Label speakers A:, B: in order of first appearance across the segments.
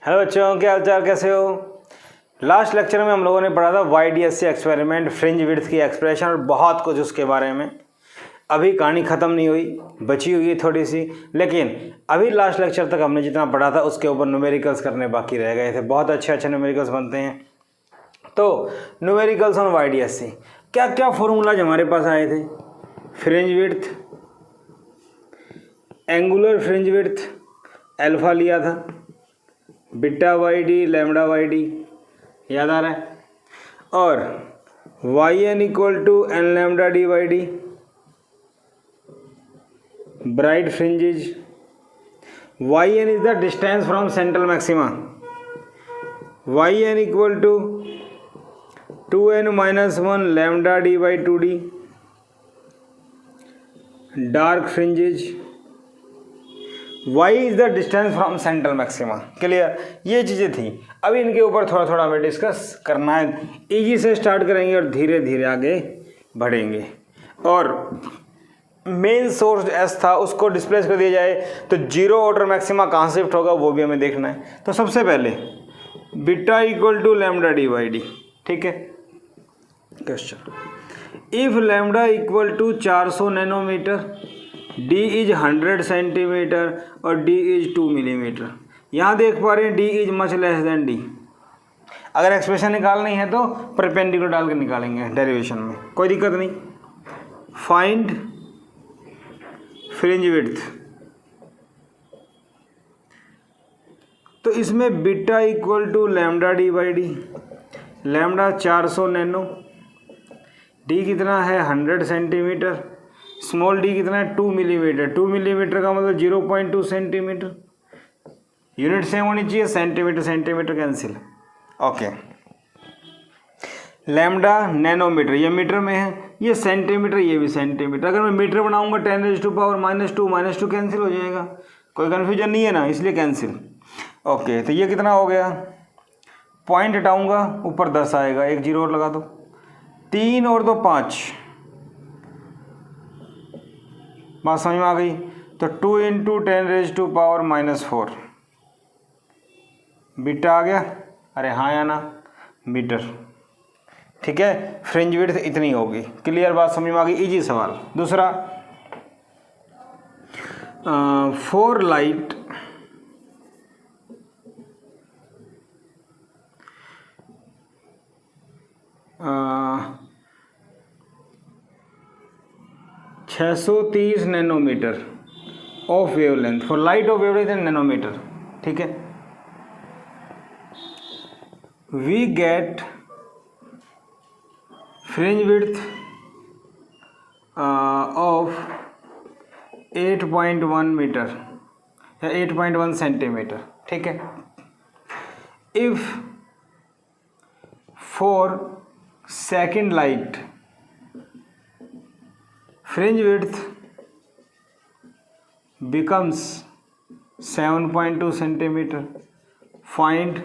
A: Hello बच्चों, क्या हाल चाल, कैसे हो। लास्ट लेक्चर में हम लोगों ने पढ़ा था YDSC एक्सपेरिमेंट, फ्रिंज विड्थ की एक्सप्रेशन और बहुत कुछ उसके बारे में। अभी कहानी ख़त्म नहीं हुई, बची हुई है थोड़ी सी, लेकिन अभी लास्ट लेक्चर तक हमने जितना पढ़ा था उसके ऊपर न्यूमेरिकल्स करने बाकी रह गए थे। बहुत अच्छे अच्छे न्यूमेरिकल्स बनते हैं। तो न्यूमेरिकल्स ऑन YDSC, क्या क्या फॉर्मूलाज हमारे पास आए थे। Fringe width, angular fringe width alpha लिया था, बीटा YD, लैम्डा YD याद आ रहा है, और YN equal to N lambda DYD, bright fringes. YN is the distance from central maxima, YN equal to 2N minus 1 lambda D/2D, dark fringes. Y is the distance from central maxima. Clear, ये चीज़ें थी। अभी इनके ऊपर थोड़ा थोड़ा हमें discuss करना है। इजी से स्टार्ट करेंगे और धीरे धीरे आगे बढ़ेंगे। और मेन सोर्स S था, उसको डिस्प्लेस कर दिया जाए तो जीरो ऑर्डर मैक्सिमा कहाँ शिफ्ट होगा वो भी हमें देखना है। तो सबसे पहले beta equal to lambda DYD, ठीक है। Question, if lambda equal to 400 nanometre, D is 100 centimetre और D इज 2 मिलीमीटर। यहाँ देख पा रहे हैं D is much less than D। अगर एक्सप्रेशन निकालनी है तो परपेंडिकुलर डाल के निकालेंगे डेरिवेशन में, कोई दिक्कत नहीं। फाइंड फ्रिंज विड्थ, तो इसमें beta equal to lambda D/D, lambda 400 nano, D कितना है 100 सेंटीमीटर, स्मॉल d कितना है 2 मिलीमीटर। 2 मिलीमीटर का मतलब 0.2 सेंटीमीटर। यूनिट सेम होनी चाहिए, centimetre centimetre cancel. Okay, lambda nanometre, ये मीटर में है, ये सेंटीमीटर, ये भी सेंटीमीटर। अगर मैं मीटर बनाऊंगा 10⁻⁻⁻2 कैंसिल हो जाएगा, कोई कन्फ्यूजन नहीं है ना, इसलिए कैंसिल। ओके, तो ये कितना हो गया, पॉइंट हटाऊंगा ऊपर 10 आएगा, एक जीरो और लगा दो, 3 और 2 5, बात समझ में आ गई। तो 2 × 10⁻⁻⁴ बीटा आ गया, अरे हाँ या ना, मीटर, ठीक है। फ्रिंज विड्थ इतनी होगी। क्लियर, बात समझ में आ गई, इजी सवाल। दूसरा, for light uh, 630 nanometre of wavelength, for light of wavelength in nanometre, ठीक है। We get fringe width of 8.1 metre या 8.1 सेंटीमीटर, ठीक है। If for second light fringe width becomes 7.2 centimetre, find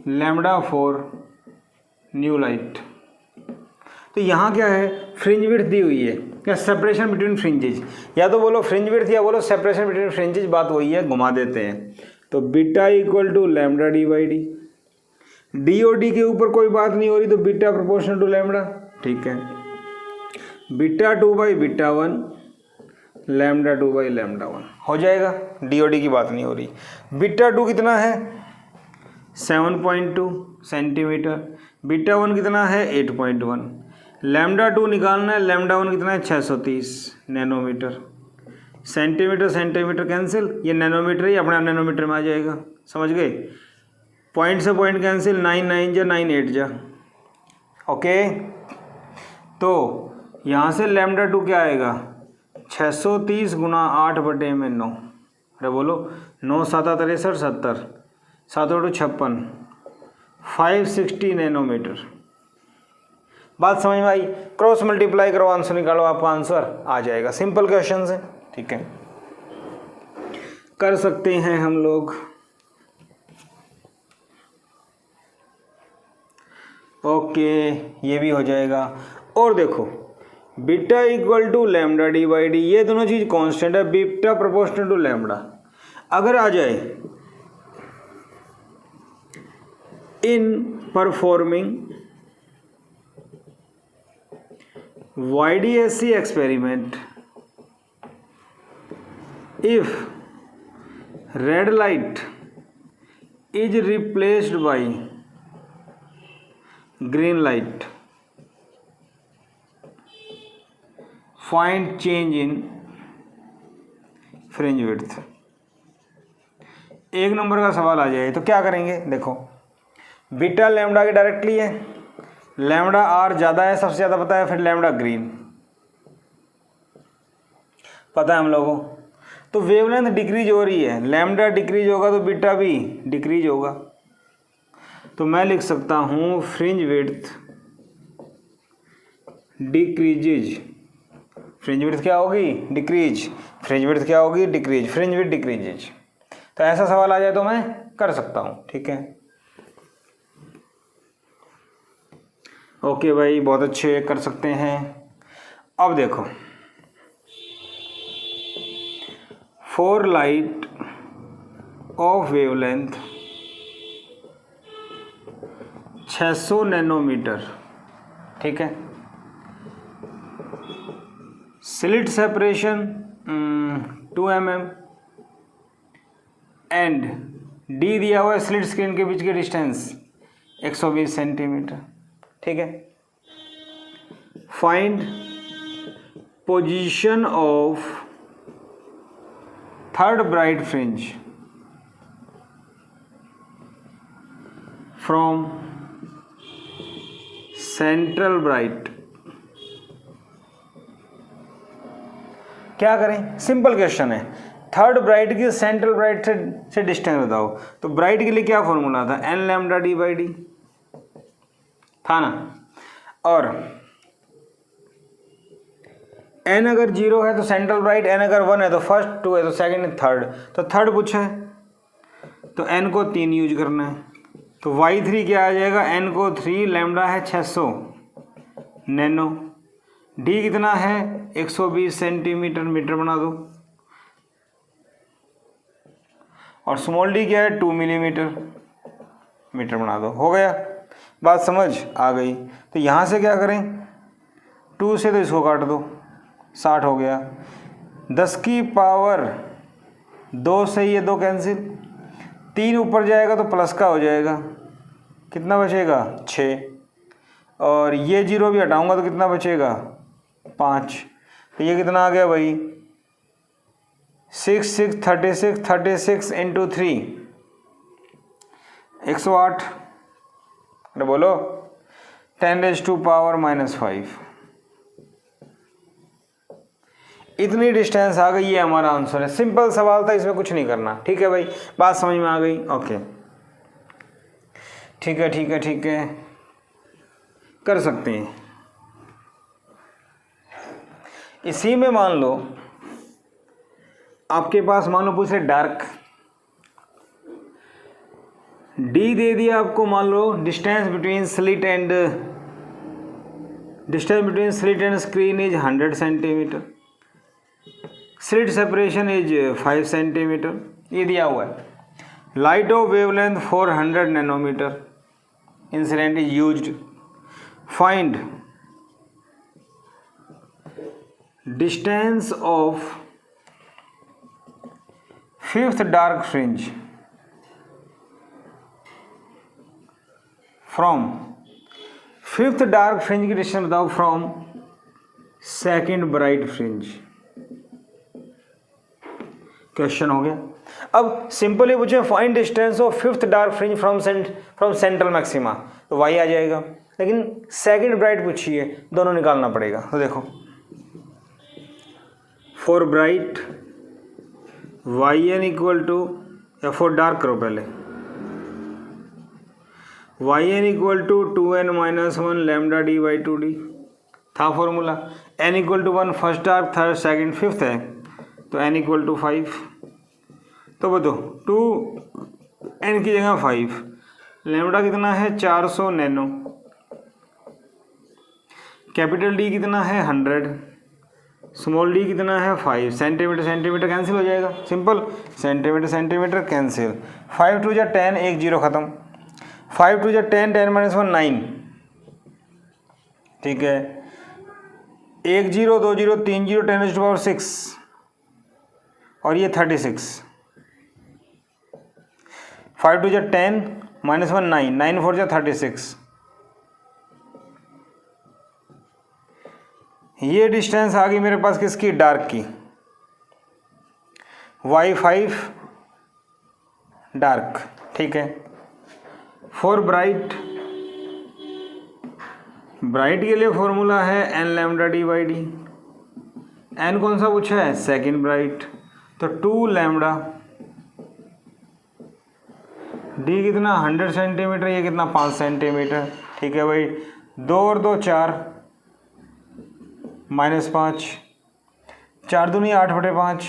A: lambda for new light. तो यहाँ क्या है, fringe width दी हुई है, या सेपरेशन बिटवीन फ्रिंजेज, या तो बोलो फ्रिंज विड्थ या बोलो सेपरेशन बिटवीन फ्रिंजेज, बात वही है, घुमा देते हैं। तो beta equal to lambda D/D, D और D के ऊपर कोई बात नहीं हो रही, तो बीटा प्रोपोर्शनल टू लैम्डा, ठीक है। बीटा 2/β1, लैम्डा 2/λ1 हो जाएगा, D और D की बात नहीं हो रही। बीटा 2 कितना है 7.2 सेंटीमीटर, बीटा 1 कितना है 8.1, लैम्डा 2 निकालना है, लैम्डा 1 कितना है 630 नैनोमीटर। सेंटीमीटर सेंटीमीटर कैंसिल, ये नैनोमीटर ही अपने आप नैनोमीटर में आ जाएगा, समझ गए। पॉइंट से पॉइंट कैंसिल, 9 9 जा 9 8 जा, ओके। तो यहाँ से लैम्डा 2 क्या आएगा 630 × 8/9, अरे बोलो 9 7 63 70, 7 8 56, 560 नैनोमीटर। बात समझ में आई। क्रॉस मल्टीप्लाई करो, आंसर निकालो, आपका आंसर आ जाएगा। सिंपल क्वेश्चन है, ठीक है, कर सकते हैं हम लोग। ओके, ये भी हो जाएगा। और देखो beta equal to lambda D/D, ये दोनों चीज़ कांस्टेंट है, बीटा प्रोपोर्शनल टू लैम्डा। अगर आ जाए in performing YDSC experiment, if red light is replaced by green light, find change in fringe width। एक नंबर का सवाल आ जाए तो क्या करेंगे, देखो बीटा लैम्डा की डायरेक्टली है, लैम्डा आर ज़्यादा है, सबसे ज़्यादा पता है, फिर लैम्डा ग्रीन पता है हम लोगों को, तो वेवलेंथ डिक्रीज हो रही है, लैम्डा डिक्रीज होगा तो बीटा भी डिक्रीज होगा। तो मैं लिख सकता हूँ fringe width decreases, fringe width क्या होगी, डिक्रीज, फ्रिंज विड्थ क्या होगी, डिक्रीज, फ्रिंज विड्थ डिक्रीजेज। तो ऐसा सवाल आ जाए तो मैं कर सकता हूँ, ठीक है। ओके भाई, बहुत अच्छे, कर सकते हैं। अब देखो, for light of wavelength 600 nanometre, ठीक है, slit separation 2 mm and D दिया हुआ है स्लिट स्क्रीन के बीच की डिस्टेंस 120 सेंटीमीटर, ठीक है। Find position of third bright fringe from central bright. क्या करें, सिंपल क्वेश्चन है, थर्ड ब्राइट की सेंट्रल ब्राइट से डिस्टेंस बताओ। तो ब्राइट के लिए क्या फॉर्मूला था, N lambda D by D था ना, और एन अगर 0 है तो सेंट्रल ब्राइट, एन अगर 1 है तो फर्स्ट, 2 है तो सेकंड, थर्ड। तो थर्ड पूछा है तो एन को 3 यूज करना है, तो y3 क्या आ जाएगा, एन को 3, लैम्डा है 600 नैनो, डी कितना है 120 सेंटीमीटर, मीटर बना दो, और स्मॉल डी क्या है 2 मिलीमीटर, मीटर बना दो। हो गया, बात समझ आ गई। तो यहाँ से क्या करें, 2 से तो इसको काट दो, 60 हो गया, 10 की पावर 2 से ये 2 कैंसिल, 3 ऊपर जाएगा तो प्लस का हो जाएगा, कितना बचेगा 6, और ये 0 भी हटाऊंगा तो कितना बचेगा 5। तो ये कितना आ गया भाई 6 6 36 36 इंटू 3 108, अरे बोलो 10⁻⁻5। इतनी डिस्टेंस आ गई, ये हमारा आंसर है। सिंपल सवाल था, इसमें कुछ नहीं करना, ठीक है भाई, बात समझ में आ गई। ओके, ठीक है ठीक है ठीक है, कर सकते हैं। इसी में मान लो आपके पास, मान लो पूछ रहे डार्क, डी दे दिया आपको, मान लो distance between slit and screen is 100 centimeter, slit separation is 5 centimeter, ये दिया हुआ है। Light of wavelength 400 nanometer incident is used, find distance of fifth dark fringe from, fifth dark fringe की डिस्टेंस बताओ from second bright fringe. Question हो गया। अब simply पूछे find distance of fifth dark fringe from central maxima, तो Y आ जाएगा, लेकिन सेकंड ब्राइट पूछी है, दोनों निकालना पड़ेगा। तो देखो for bright Y N equal to, या फॉर डार्क करो पहले, Y N equal to 2n-1 lambda D by 2d था formula. n equal to 1 first dark, third second fifth है, तो n इक्वल टू 5। तो बताओ 2n की जगह 5, लैम्डा कितना है 400 नैनो, कैपिटल डी कितना है 100, स्मॉल डी कितना है 5, सेंटीमीटर सेंटीमीटर कैंसिल हो जाएगा, सिंपल सेंटीमीटर सेंटीमीटर कैंसिल, 5 2 जा 10, 1 0 खत्म, 5 टू 10, 10 - 1 9, ठीक है। 1 0 2 0 3 0 10⁻6 और ये 36। 5 टू 10 - 1 9, 9 4 36। ये डिस्टेंस आ गई मेरे पास किसकी, डार्क की। y5 डार्क, ठीक है। फॉर ब्राइट, ब्राइट के लिए फॉर्मूला है n λ/d। n कौन सा पूछा है, सेकेंड ब्राइट, तो 2 लैम्बडा। d कितना 100 सेंटीमीटर, ये कितना 5 सेंटीमीटर, ठीक है भाई। 2 और 2 4, -5, 4 दूनी 8/5,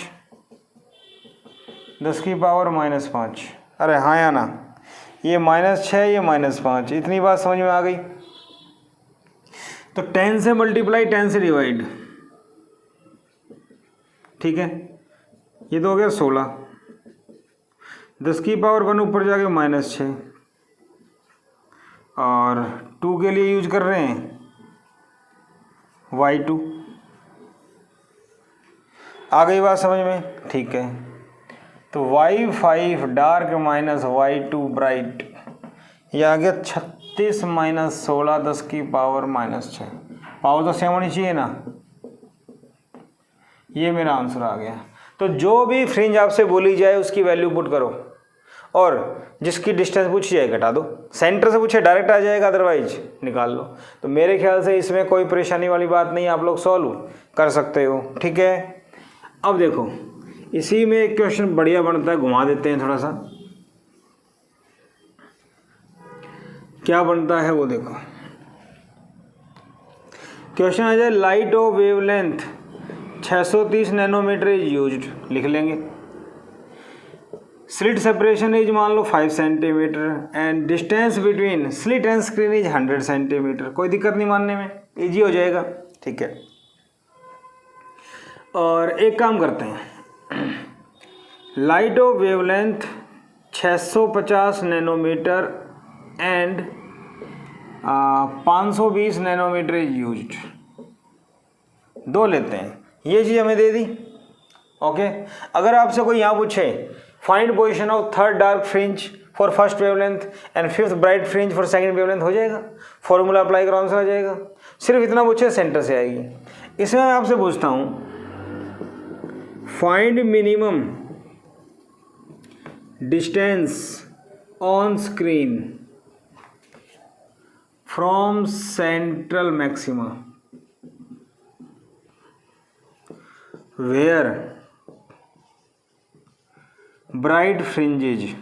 A: 10 की पावर -5। अरे हाँ या ना, ये -6 ये -5, इतनी बात समझ में आ गई। तो 10 से मल्टीप्लाई 10 से डिवाइड, ठीक है। ये तो हो गया 16, 10 की पावर 1 ऊपर जाके -6, और 2 के लिए यूज कर रहे हैं y2। आ गई बात समझ में, ठीक है। तो y5 डार्क -y2 ब्राइट, ये आ गया 36 - 16, 10 की पावर -6। पावर तो सेम होनी चाहिए ना, ये मेरा आंसर आ गया। तो जो भी फ्रिंज आपसे बोली जाए उसकी वैल्यू पुट करो, और जिसकी डिस्टेंस पूछी जाए घटा दो। सेंटर से पूछे डायरेक्ट आ जाएगा, अदरवाइज निकाल लो। तो मेरे ख्याल से इसमें कोई परेशानी वाली बात नहीं, आप लोग सॉल्व कर सकते हो, ठीक है। अब देखो, इसी में एक क्वेश्चन बढ़िया बनता है, घुमा देते हैं थोड़ा सा, क्या बनता है वो देखो। क्वेश्चन आ जाए, light of wavelength 630 nanometre is used, लिख लेंगे। स्लिट सेपरेशन इज मान लो 5 centimetre, and distance between slit and screen is 100 centimetre. कोई दिक्कत नहीं मानने में, इजी हो जाएगा, ठीक है। और एक काम करते हैं, light of wavelength 650 nanometre and 520 nanometre is used, दो लेते हैं। ये चीज़ हमें दे दी, ओके। अगर आपसे कोई यहाँ पूछे find position of third dark fringe for first wavelength and fifth bright fringe for second wavelength, हो जाएगा। फॉर्मूला अप्लाई करो, आंसर आ जाएगा। सिर्फ इतना पूछे, सेंटर से आएगी। इसमें मैं आपसे पूछता हूँ, find minimum distance on screen from central maxima where bright fringes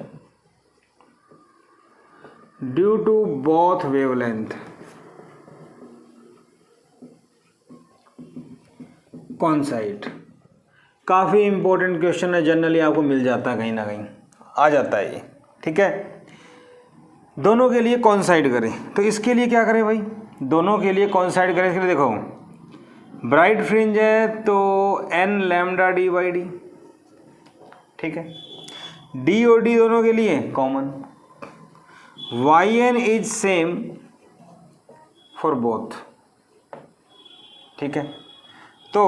A: due to both wavelength coincide. काफ़ी इंपॉर्टेंट क्वेश्चन है, जनरली आपको मिल जाता है, कहीं ना कहीं आ जाता है ये, ठीक है। दोनों के लिए कॉन्साइड करें, तो इसके लिए क्या करें भाई, दोनों के लिए कॉन्साइड करें। इसके लिए देखो, ब्राइट फ्रिंज है तो n λ/d/d, ठीक है। d और d दोनों के लिए common, yn is same for both, ठीक है। तो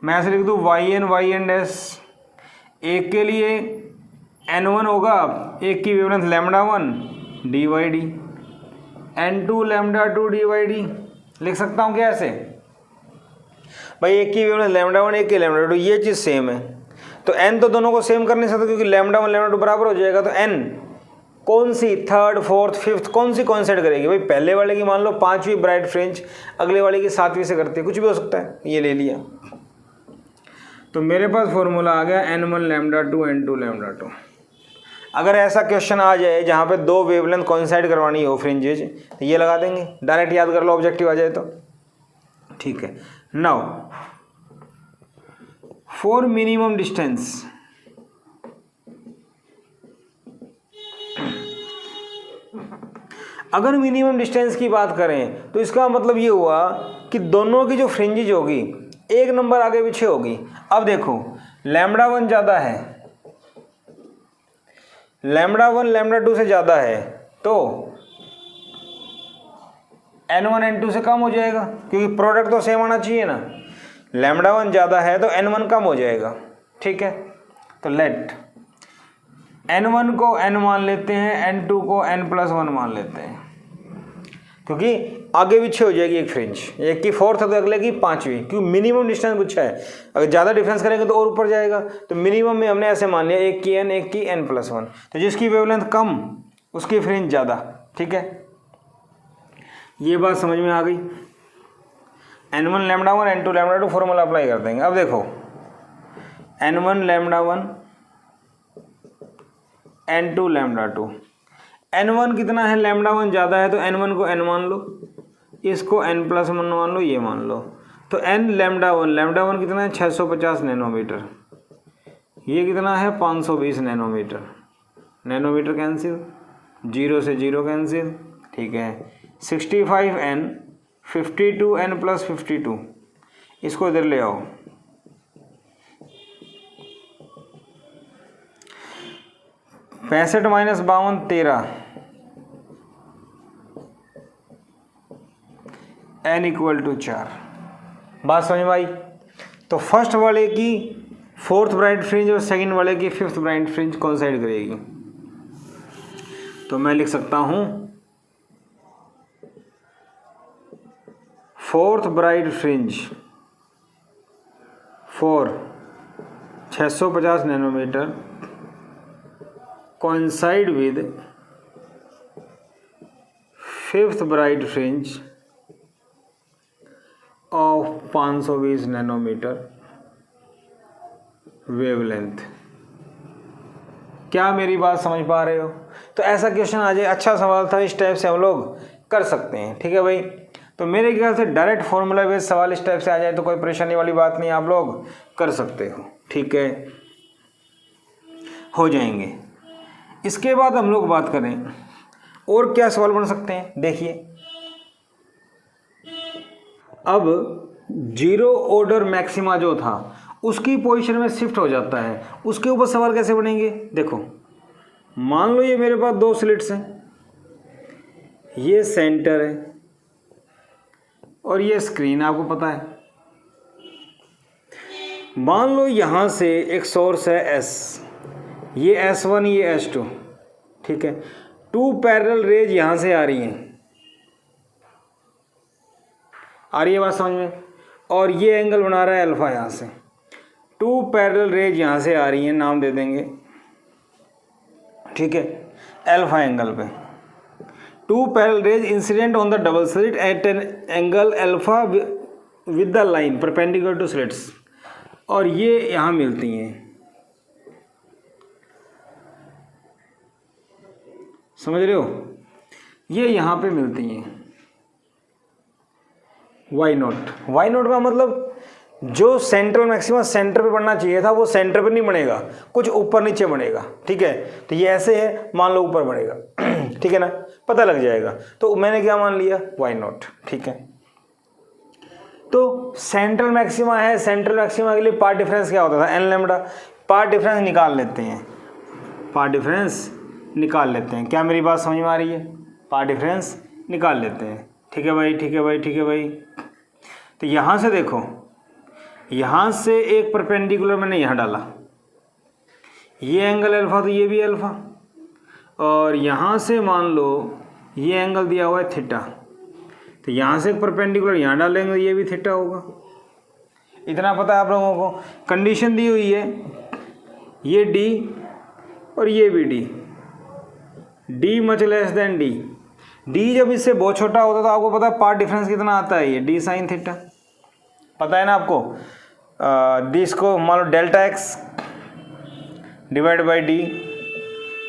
A: मैं ऐसे लिख दूँ yn डैश, एक के लिए n1 होगा, एक की वेवलेंथ λ1 d/d, n2 λ2 d/d। लिख सकता हूँ क्या ऐसे भाई, एक की वेवलेंथ λ1 एक की λ2, ये चीज़ सेम है। तो n तो दोनों को सेम कर नहीं सकते, क्योंकि λ1 λ2 बराबर हो जाएगा। तो n कौन सी, थर्ड फोर्थ फिफ्थ कौन सी कॉन्साइड करेगी भाई, पहले वाले की मान लो 5वीं ब्राइट फ्रिंज, अगले वाले की 7वीं से करती है, कुछ भी हो सकता है, ये ले लिया। तो मेरे पास फॉर्मूला आ गया n1 λ2 n2 λ2। अगर ऐसा क्वेश्चन आ जाए जहाँ पे दो वेवलेंथ कॉन्साइड करवानी हो फ्रिंजेज, तो ये लगा देंगे, डायरेक्ट याद कर लो, ऑब्जेक्टिव आ जाए तो, ठीक है। नाउ फॉर मिनिमम डिस्टेंस, अगर मिनिमम डिस्टेंस की बात करें तो इसका मतलब ये हुआ कि दोनों की जो फ्रिंजेज होगी एक नंबर आगे पीछे होगी। अब देखो λ1 ज़्यादा है, लैम्डा 1 लैम्डा 2 से ज़्यादा है तो n1 n2 से कम हो जाएगा, क्योंकि प्रोडक्ट तो सेम आना चाहिए ना। लैम्डा 1 ज़्यादा है तो n1 कम हो जाएगा, ठीक है। तो लेट n1 को n मान लेते हैं, n2 को n+1 मान लेते हैं, क्योंकि आगे पीछे हो जाएगी एक फ्रिंज, एक की 4th है तो अगले की 5वीं, क्योंकि मिनिमम डिस्टेंस पूछा है। अगर ज़्यादा डिफरेंस करेंगे तो और ऊपर जाएगा, तो मिनिमम में हमने ऐसे मान लिया एक की n एक की n+1, तो जिसकी वेवलेंथ कम उसकी फ्रिंज ज़्यादा, ठीक है। ये बात समझ में आ गई। n1 lambda 1 n2 lambda 2 formula apply कर देंगे। अब देखो n1 lambda 1 n2 lambda 2, n1 कितना है, लैम्डा 1 ज़्यादा है तो n1 को n मान लो, इसको n+1 मान लो, ये मान लो। तो n लैम्डा 1 कितना है 650 नैनोमीटर, ये कितना है 520 नैनोमीटर। नैनोमीटर कैंसिल, 0 से 0 कैंसिल, ठीक है। 65n 52n + 52, इसको इधर ले आओ। पैंसठ माइनस 52 13, n = 4। बात समझ में आई। तो फर्स्ट वाले की 4th ब्राइट फ्रिंज और सेकंड वाले की 5th ब्राइट फ्रिंज कोइंसाइड करेगी। तो मैं लिख सकता हूँ 4th bright fringe for 650 nanometre coincide with 5th bright fringe of 520 nanometre wavelength. क्या मेरी बात समझ पा रहे हो? तो ऐसा क्वेश्चन आ जाए, अच्छा सवाल था, इस टाइप से हम लोग कर सकते हैं, ठीक है भाई। तो मेरे ख्याल से डायरेक्ट फॉर्मूला बेस्ड सवाल इस टाइप से आ जाए तो कोई परेशानी वाली बात नहीं, आप लोग कर सकते हो, ठीक है, हो जाएंगे। इसके बाद हम लोग बात करें और क्या सवाल बन सकते हैं। देखिए अब जीरो ऑर्डर मैक्सिमा जो था उसकी पोजीशन में शिफ्ट हो जाता है, उसके ऊपर सवाल कैसे बनेंगे। देखो मान लो ये मेरे पास 2 स्लिट्स हैं, ये सेंटर है और ये स्क्रीन, आपको पता है। मान लो यहाँ से एक सोर्स है S, ये S1 ये S2, ठीक है। 2 पैरेलल रेज यहाँ से आ रही हैं, आ रही है बात समझ में, और ये एंगल बना रहा है अल्फा। यहाँ से 2 पैरेलल रेज यहाँ से आ रही हैं, नाम दे देंगे, ठीक है, अल्फा एंगल पे। 2 parallel rays incident on the double slit at an angle alpha with the line perpendicular to slits, और ये यहाँ मिलती हैं, समझ रहे हो, ये यहाँ पे मिलती हैं। वाई नोट का मतलब जो सेंट्रल मैक्सिमा सेंटर पे बनना चाहिए था वो सेंटर पे नहीं बनेगा, कुछ ऊपर नीचे बनेगा, ठीक है। तो ये ऐसे है, मान लो ऊपर बनेगा, ठीक है ना, पता लग जाएगा। तो मैंने क्या मान लिया, वाई नॉट, ठीक है। तो सेंट्रल मैक्सिमा है, सेंट्रल मैक्सिमा के लिए पार्ट डिफरेंस क्या होता था, एन लैम्डा। पार्ट डिफरेंस निकाल लेते हैं, पार्ट डिफरेंस निकाल लेते हैं। क्या मेरी बात समझ में आ रही है? पार्ट डिफरेंस निकाल लेते हैं, ठीक है भाई, ठीक है भाई, ठीक है भाई। तो यहाँ से देखो, यहाँ से एक परपेंडिकुलर मैंने यहाँ डाला, ये एंगल अल्फा तो ये भी अल्फा, और यहाँ से मान लो ये एंगल दिया हुआ है थीटा, तो यहाँ से एक परपेंडिकुलर यहाँ डालेंगे, ये भी थीटा होगा। इतना पता है आप लोगों को। कंडीशन दी हुई है, ये डी और ये भी D, D much less then D. D जब इससे बहुत छोटा होता है तो आपको पता है पार्ट डिफरेंस कितना आता है, ये डी साइन थीटा, पता है ना आपको। डी इसको मान लो delta X divide by D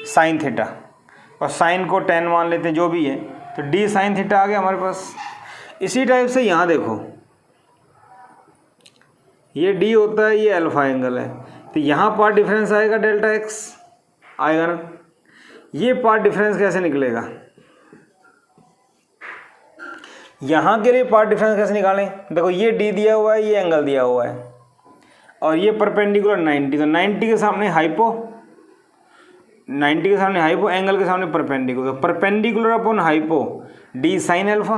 A: sine theta, और साइन को 10 मान लेते हैं, जो भी है, तो डी साइन थीटा आ गया हमारे पास। इसी टाइप से यहाँ देखो, ये डी होता है, ये अल्फा एंगल है, तो यहाँ पार्ट डिफरेंस आएगा डेल्टा एक्स आएगा ना। ये पार्ट डिफरेंस कैसे निकलेगा, यहाँ के लिए पार्ट डिफरेंस कैसे निकालें। देखो ये डी दिया हुआ है, ये एंगल दिया हुआ है, और ये परपेंडिकुलर 90, तो 90 के सामने हाइपो 90 के सामने हाइपो, एंगल के सामने perpendicular, perpendicular upon hypo D sine alpha.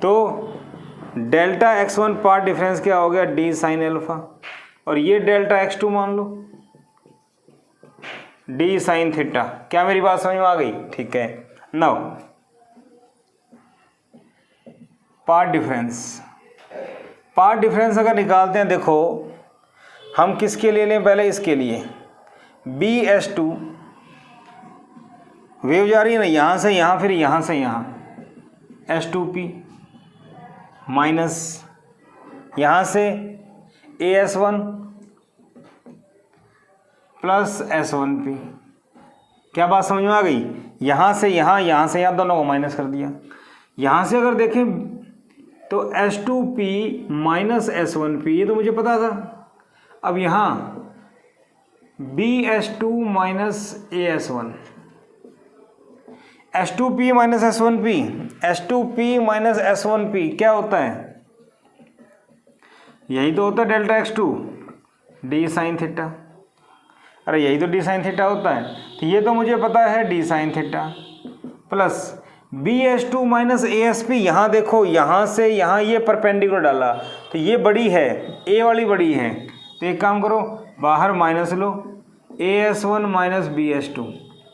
A: तो डेल्टा x1 पार्ट डिफरेंस क्या हो गया, डी साइन अल्फा, और ये डेल्टा x2 मान लो डी साइन थीटा। क्या मेरी बात समझ में आ गई? ठीक है। नाउ पार्ट डिफरेंस अगर निकालते हैं, देखो हम किसके लिए लें, पहले इसके लिए BS2 वेव जा रही है ना, यहाँ से यहाँ, फिर यहाँ से यहाँ, S2P माइनस यहाँ से AS1 प्लस S1P। क्या बात समझ में आ गई? यहाँ से यहाँ, यहाँ से यहाँ, दोनों को माइनस कर दिया। यहाँ से अगर देखें तो S2P माइनस S1P, ये तो मुझे पता था। अब यहाँ BS2 minus AS1, S2P minus S1P, S2P minus S1P क्या होता है? यही तो होता है delta x2 D sine theta. अरे यही तो डी साइन थीटा होता है, तो ये तो मुझे पता है D sine theta plus BS2 minus ASP। यहाँ देखो, यहाँ से यहाँ ये परपेंडिकुलर डाला, तो ये बड़ी है, ए वाली बड़ी है, तो एक काम करो बाहर minus low, AS1 minus BS2।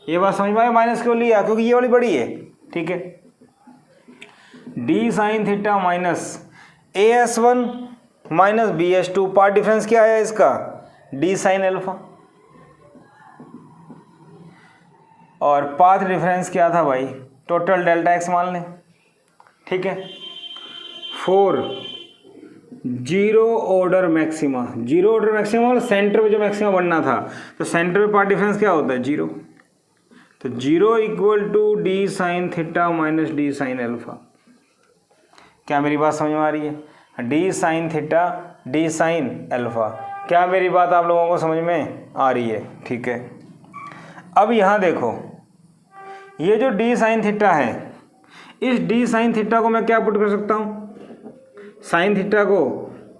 A: ये बात समझ में आया? माइनस क्यों लिया? क्योंकि ये वाली बड़ी है। ठीक है, D sine theta minus AS1 minus BS2, path difference क्या है इसका, डी साइन अल्फा। और पाथ डिफरेंस क्या था भाई, टोटल डेल्टा x मान लें। ठीक है, 4 zero order maxima, zero order maxima और सेंटर में जो मैक्सिमा बनना था, तो सेंटर में पार्ट डिफरेंस क्या होता है, जीरो। तो zero equal to D sine theta minus D sine alpha. क्या मेरी बात समझ में आ रही है? D sine theta D sine alpha. क्या मेरी बात आप लोगों को समझ में आ रही है? ठीक है। अब यहाँ देखो, ये जो डी साइन थीटा है, इस डी साइन थीटा को मैं क्या पुट कर सकता हूँ, साइन थीटा को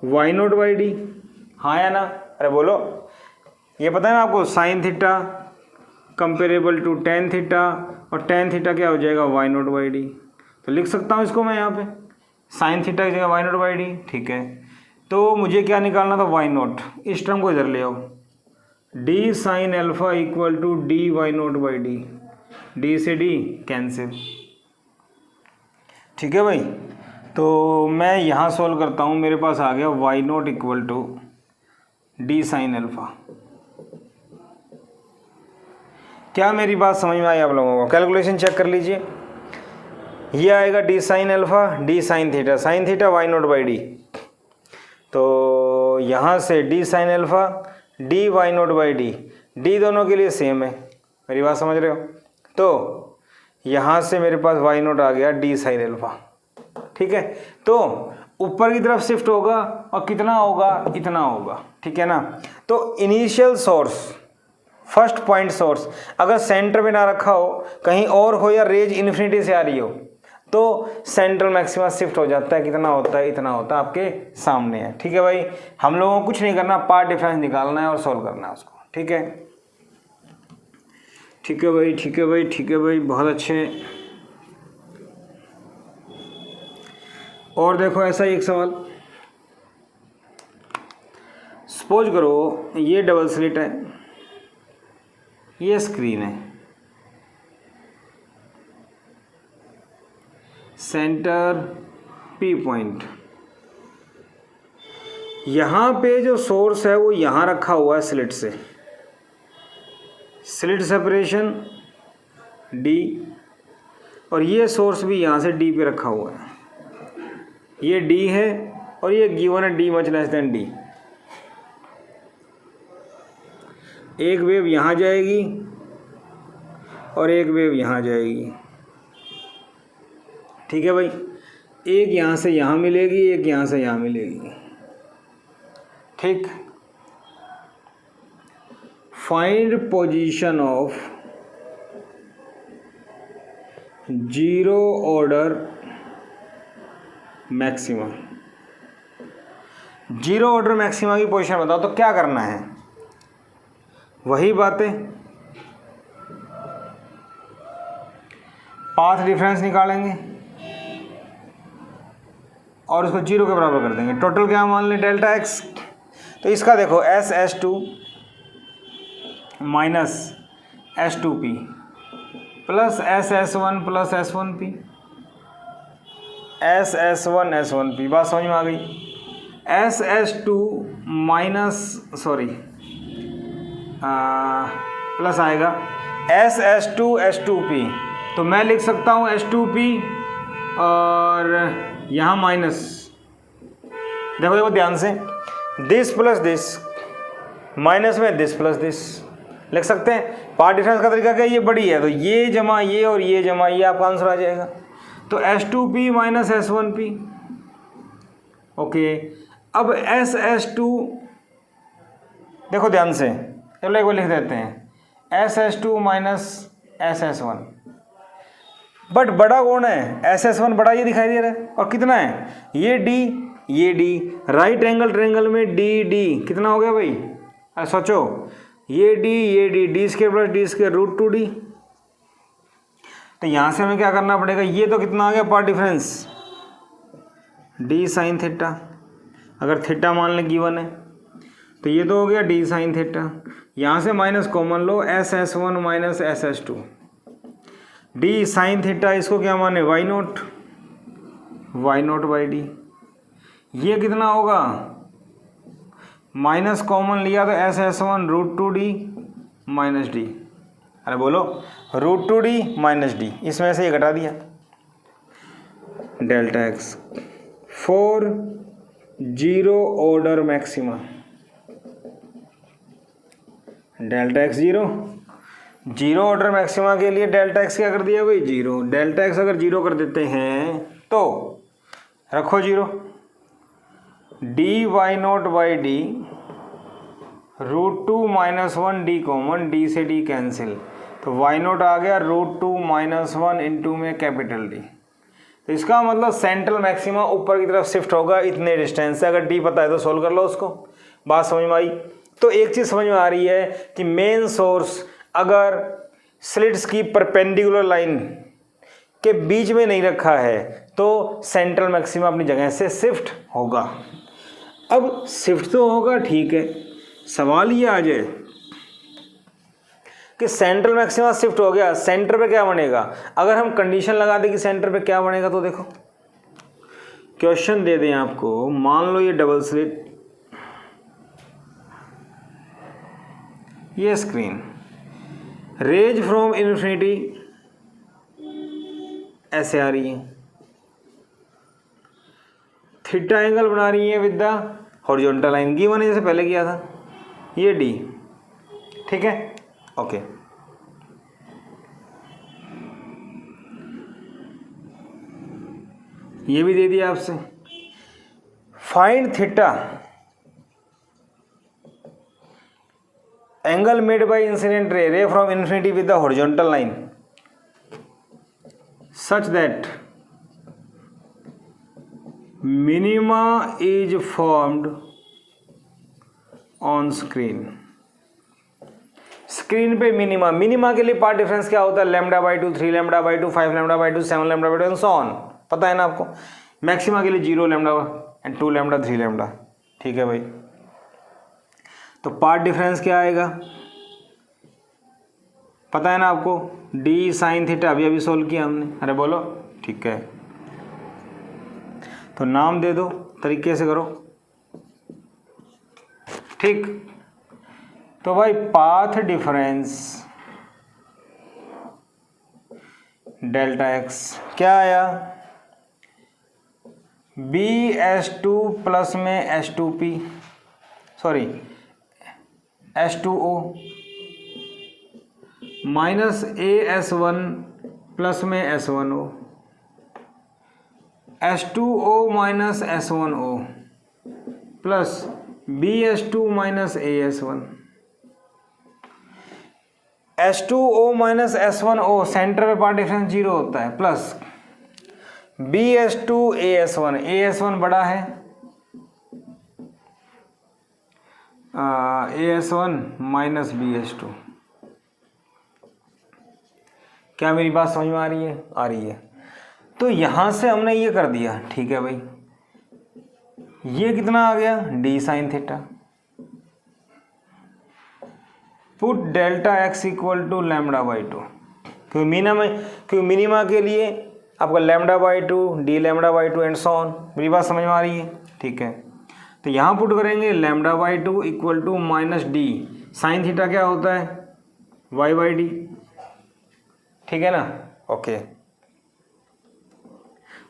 A: वाई नोट बाई डी। हाँ या ना? अरे बोलो, ये पता है ना आपको, sine theta comparable to tan theta, और टेन थीटा क्या हो जाएगा, वाई नोट बाई डी। तो लिख सकता हूँ इसको मैं यहाँ पे, साइन थीटा की जगह वाई नोट बाई डी। ठीक है, तो मुझे क्या निकालना था, वाई नोट। इस टर्म को इधर ले आओ, D sine alpha equal to D Y naught by D, D से डी कैंसिल। ठीक है भाई, तो मैं यहाँ सोल्व करता हूँ, मेरे पास आ गया Y naught equal to D sine alpha. क्या मेरी बात समझ में आई आप लोगों को? कैलकुलेशन चेक कर लीजिए, ये आएगा D sine alpha D sine theta Y naught by D. तो यहाँ से D sine alpha D Y naught by D, D दोनों के लिए सेम है, मेरी बात समझ रहे हो? तो यहाँ से मेरे पास वाई नोट आ गया डी साइन अल्फा। ठीक है, तो ऊपर की तरफ शिफ्ट होगा और कितना होगा, इतना होगा। ठीक है ना? तो initial source, first point source अगर सेंटर में ना रखा हो, कहीं और हो, या रेज इन्फिनिटी से आ रही हो, तो सेंट्रल मैक्सिमा शिफ्ट हो जाता है। कितना होता है, इतना होता है, आपके सामने है। ठीक है भाई, हम लोगों को कुछ नहीं करना, पार्ट डिफरेंस निकालना है और सॉल्व करना है उसको। ठीक है, ठीक है भाई, ठीक है भाई, ठीक है भाई, बहुत अच्छे। और देखो ऐसा ही एक सवाल, सपोज करो ये डबल स्लिट है, ये स्क्रीन है, सेंटर P पॉइंट, यहाँ पे जो सोर्स है वो यहाँ रखा हुआ है स्लिट से, स्लिट सेपरेशन D, और ये सोर्स भी यहाँ से D पे रखा हुआ है, ये D है और ये गिवन है D much less than D। एक वेव यहाँ जाएगी और एक वेव यहाँ जाएगी। ठीक है भाई, एक यहाँ से यहाँ मिलेगी, एक यहाँ से यहाँ मिलेगी। ठीक, find position of zero order maxima. Zero order maxima की पोजीशन बताओ, तो क्या करना है, वही बातें पाथ डिफरेंस निकालेंगे और उसको 0 के बराबर कर देंगे। टोटल क्या मान लें, डेल्टा एक्स। तो इसका देखो S2 minus S2P plus SS1 plus S1P, SS1 बात समझ में आ गई। SS2 माइनस प्लस आएगा SS2 S2P, तो मैं लिख सकता हूँ S2P और यहाँ माइनस, देखो ध्यान से, दिस प्लस दिस माइनस में दिस प्लस दिस लिख सकते हैं। पार्ट डिफरेंस का तरीका क्या, ये बड़ी है तो ये जमा ये और ये जमा ये, आपका आंसर आ जाएगा। तो S2P माइनस S1P। ओके, अब SS2 देखो ध्यान से, चलो एक बार लिख देते हैं SS2 माइनस SS1, बट बड़ा कौन है, SS1 बड़ा ये दिखाई दे रहा है, और कितना है ये D, राइट एंगल ट्रायंगल में D कितना हो गया भाई, अरे सोचो, ये D square plus D square root 2D। तो यहाँ से हमें क्या करना पड़ेगा, ये तो कितना आ गया path difference D sine theta, अगर थीटा मान लें गिवन है तो ये तो हो गया D साइन थीटा। यहाँ से माइनस कॉमन लो, SS1 minus SS2, D sine theta, इसको क्या माने Y0 बाई D। ये कितना होगा, माइनस कॉमन लिया तो SS1 root 2D minus D, अरे बोलो रूट 2D माइनस D, इसमें से ये घटा दिया, delta x for 0 order maxima, delta x 0 order maxima के लिए डेल्टा एक्स क्या कर दिया भाई 0। डेल्टा एक्स अगर 0 कर देते हैं तो रखो 0, dy0 by D root 2 minus 1D common, D से D कैंसिल, तो y0 आ गया रूट 2 माइनस 1 इंटू में कैपिटल D। तो इसका मतलब सेंट्रल मैक्सिमा ऊपर की तरफ शिफ्ट होगा इतने डिस्टेंस से। अगर D पता है तो सोल्व कर लो उसको। बात समझ में आई? तो एक चीज़ समझ में आ रही है कि मेन सोर्स अगर स्लिट्स की परपेंडिकुलर लाइन के बीच में नहीं रखा है तो सेंट्रल मैक्सिमा अपनी जगह से शिफ्ट होगा। अब शिफ्ट तो होगा, ठीक है, सवाल ये आ जाए कि सेंट्रल मैक्सिमा शिफ्ट हो गया, सेंटर पे क्या बनेगा। अगर हम कंडीशन लगा दें कि सेंटर पे क्या बनेगा, तो देखो क्वेश्चन दे दें आपको, मान लो ये डबल स्लिट, ये स्क्रीन, रेज फ्रॉम इन्फिनिटी ऐसे आ रही है, थीटा एंगल बना रही है with the horizontal line, given है जैसे पहले किया था, ये डी, ठीक है, ओके। ये भी दे दिया आपसे, find theta angle made by incident ray from infinity with the horizontal line such that minima is formed on screen. Screen पे मिनिमा के लिए पार्ट डिफरेंस क्या होता है, λ/2, 3λ/2, 5λ/2, 7λ/2 एंड सो ऑन, पता है ना आपको। मैक्सिमा के लिए 0 λ एंड 2 λ 3 λ, ठीक है भाई। तो पार्ट डिफरेंस क्या आएगा पता है ना आपको, डी साइन थीटा, अभी सोल्व किया हमने, अरे बोलो, ठीक है। तो नाम दे दो, तरीके से करो, ठीक। तो भाई पाथ डिफरेंस डेल्टा एक्स क्या आया, BS2 प्लस में S2P, sorry H2O minus AS1 plus में S1O, H2O minus S1O plus BS2 minus AS1, H2O minus S1O centre में पार्ट डिफरेंस 0 होता है, प्लस BS2 AS1, AS1 बड़ा है, AS1 माइनस BS2, क्या मेरी बात समझ में आ रही है? आ रही है। तो यहाँ से हमने ये कर दिया, ठीक है भाई, ये कितना आ गया d sine theta. Put delta x equal to lambda by 2, क्योंकि मिनिमा के लिए आपका lambda by 2, D lambda by 2 and so on. मेरी बात समझ में आ रही है? ठीक है, तो यहाँ पुट करेंगे lambda by 2 equal to minus D sine theta क्या होता है y बाई डी, ठीक है ना। ओके,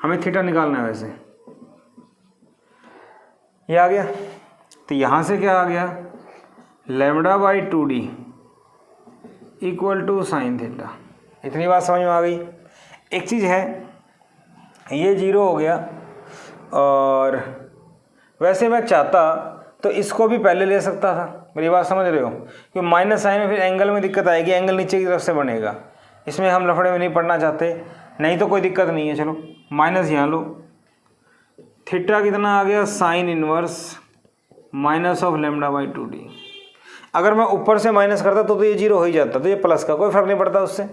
A: हमें थीटा निकालना है वैसे, ये आ गया। तो यहाँ से क्या आ गया, lambda by 2d equal to sine theta. इतनी बात समझ में आ गई। एक चीज़ है, ये 0 हो गया, और वैसे मैं चाहता तो इसको भी पहले ले सकता था। मेरी बात समझ रहे हो? कि माइनस साइन में फिर एंगल में दिक्कत आएगी, एंगल नीचे की तरफ से बनेगा, इसमें हम लफड़े में नहीं पड़ना चाहते। नहीं तो कोई दिक्कत नहीं है, चलो माइनस यहाँ लो, थीटा कितना आ गया sine inverse minus of lambda by 2d। अगर मैं ऊपर से माइनस करता तो ये 0 हो ही जाता, तो ये प्लस का कोई फर्क नहीं पड़ता उससे,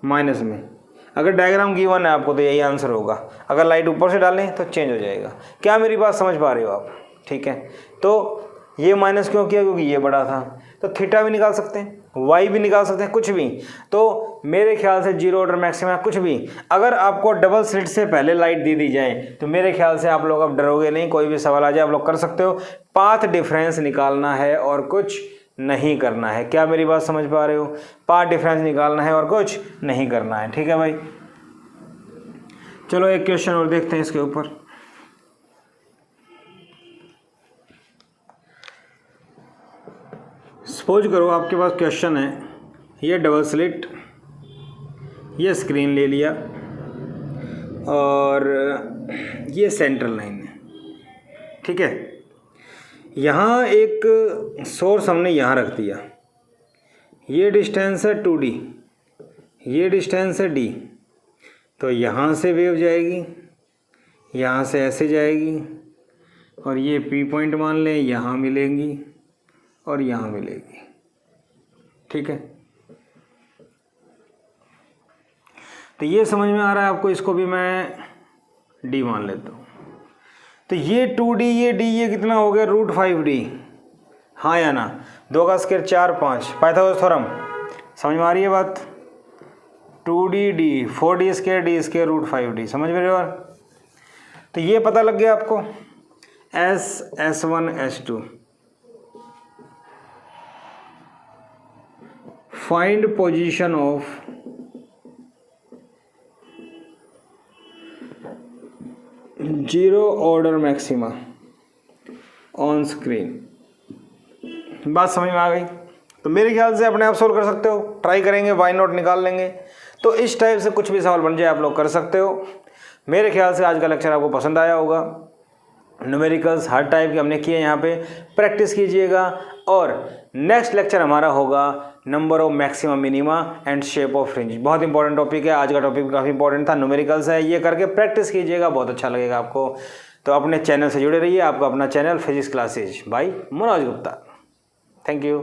A: माइनस में। अगर डायग्राम गिवन है आपको तो यही आंसर होगा, अगर लाइट ऊपर से डालें तो चेंज हो जाएगा। क्या मेरी बात समझ पा रहे हो आप? ठीक है, तो ये माइनस क्यों किया? क्योंकि ये बड़ा था। तो थीटा भी निकाल सकते हैं, वाई भी निकाल सकते हैं, कुछ भी। तो मेरे ख्याल से 0 ऑर्डर मैक्सिमम कुछ भी, अगर आपको डबल स्लिट से पहले लाइट दे दी जाए तो मेरे ख्याल से आप लोग अब डरोगे नहीं, कोई भी सवाल आ जाए आप लोग कर सकते हो। पाथ डिफरेंस निकालना है और कुछ नहीं करना है। क्या मेरी बात समझ पा रहे हो? पाथ डिफरेंस निकालना है और कुछ नहीं करना है, ठीक है भाई। चलो एक क्वेश्चन और देखते हैं इसके ऊपर। सपोज करो आपके पास क्वेश्चन है, ये डबल स्लिट, ये स्क्रीन ले लिया और ये सेंट्रल लाइन है, ठीक है। यहाँ एक सोर्स हमने यहाँ रख दिया, ये डिस्टेंस है 2d, ये डिस्टेंस है d। तो यहाँ से वेव जाएगी, यहाँ से ऐसे जाएगी, और ये p पॉइंट मान लें, यहाँ मिलेंगी और यहाँ मिलेगी, ठीक है। तो ये समझ में आ रहा है आपको? इसको भी मैं d मान लेता हूँ। तो ये 2d, ये d, ये कितना हो गया √5d, हाँ या ना? 2 का स्क्वायर 4 5, पाइथागोरस थ्योरम। समझ में आ रही है बात? 2d 4d square d square √5d, समझ में रहे हो? तो ये पता लग गया आपको, S1 S2। Find position of zero order maxima on screen. बात समझ में आ गई? तो मेरे ख्याल से अपने आप सोल्व कर सकते हो, ट्राई करेंगे, वाई नॉट निकाल लेंगे। तो इस टाइप से कुछ भी सवाल बन जाए आप लोग कर सकते हो। मेरे ख्याल से आज का लेक्चर आपको पसंद आया होगा। न्यूमेरिकल्स हर टाइप के हमने किए, यहाँ पे प्रैक्टिस कीजिएगा। और नेक्स्ट लेक्चर हमारा होगा number of maximum minima and shape of fringe. बहुत इंपॉर्टेंट टॉपिक है, आज का टॉपिक काफ़ी इंपॉर्टेंट था, न्यूमेरिकल्स है। ये करके प्रैक्टिस कीजिएगा, बहुत अच्छा लगेगा आपको। तो अपने चैनल से जुड़े रहिए, आपका अपना channel physics classes by Manoj Gupta. Thank you.